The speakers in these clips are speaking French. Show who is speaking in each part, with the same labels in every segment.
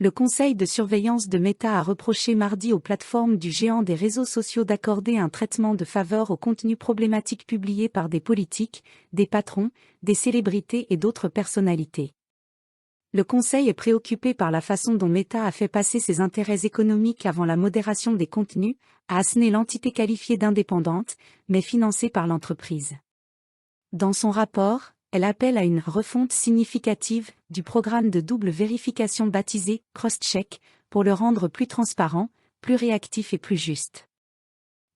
Speaker 1: Le conseil de surveillance de Meta a reproché mardi aux plateformes du géant des réseaux sociaux d'accorder un traitement de faveur aux contenus problématiques publiés par des politiques, des patrons, des célébrités et d'autres personnalités. Le conseil est préoccupé par la façon dont Meta a fait passer ses intérêts économiques avant la modération des contenus, a asséné l'entité qualifiée d'indépendante, mais financée par l'entreprise. Dans son rapport, elle appelle à une refonte significative du programme de double vérification baptisé Crosscheck pour le rendre plus transparent, plus réactif et plus juste.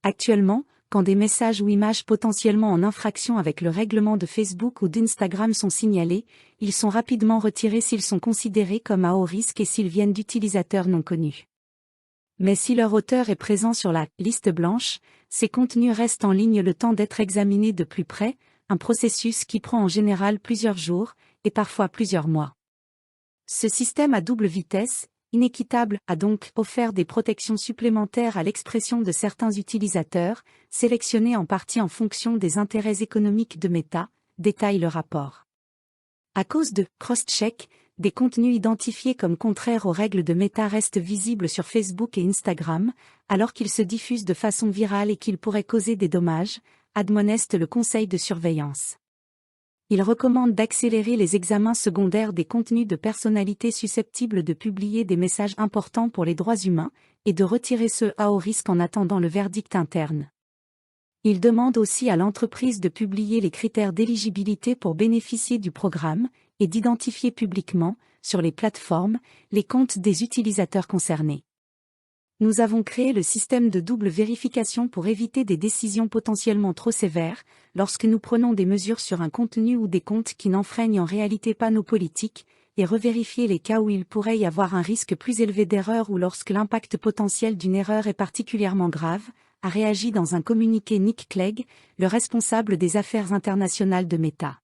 Speaker 1: Actuellement, quand des messages ou images potentiellement en infraction avec le règlement de Facebook ou d'Instagram sont signalés, ils sont rapidement retirés s'ils sont considérés comme à haut risque et s'ils viennent d'utilisateurs non connus. Mais si leur auteur est présent sur la liste blanche, ces contenus restent en ligne le temps d'être examinés de plus près, un processus qui prend en général plusieurs jours, et parfois plusieurs mois. Ce système à double vitesse, inéquitable, a donc offert des protections supplémentaires à l'expression de certains utilisateurs, sélectionnés en partie en fonction des intérêts économiques de Meta, détaille le rapport. À cause de Crosscheck, des contenus identifiés comme contraires aux règles de Meta restent visibles sur Facebook et Instagram, alors qu'ils se diffusent de façon virale et qu'ils pourraient causer des dommages, admoneste le conseil de surveillance. Il recommande d'accélérer les examens secondaires des contenus de personnalités susceptibles de publier des messages importants pour les droits humains, et de retirer ceux à haut risque en attendant le verdict interne. Il demande aussi à l'entreprise de publier les critères d'éligibilité pour bénéficier du programme, et d'identifier publiquement, sur les plateformes, les comptes des utilisateurs concernés. Nous avons créé le système de double vérification pour éviter des décisions potentiellement trop sévères, lorsque nous prenons des mesures sur un contenu ou des comptes qui n'enfreignent en réalité pas nos politiques, et revérifier les cas où il pourrait y avoir un risque plus élevé d'erreur ou lorsque l'impact potentiel d'une erreur est particulièrement grave, a réagi dans un communiqué Nick Clegg, le responsable des affaires internationales de Meta.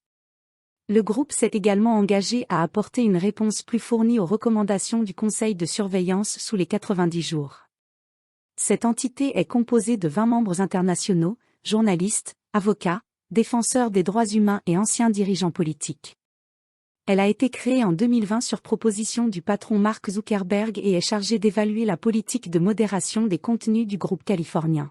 Speaker 1: Le groupe s'est également engagé à apporter une réponse plus fournie aux recommandations du conseil de surveillance sous les 90 jours. Cette entité est composée de 20 membres internationaux, journalistes, avocats, défenseurs des droits humains et anciens dirigeants politiques. Elle a été créée en 2020 sur proposition du patron Mark Zuckerberg et est chargée d'évaluer la politique de modération des contenus du groupe californien.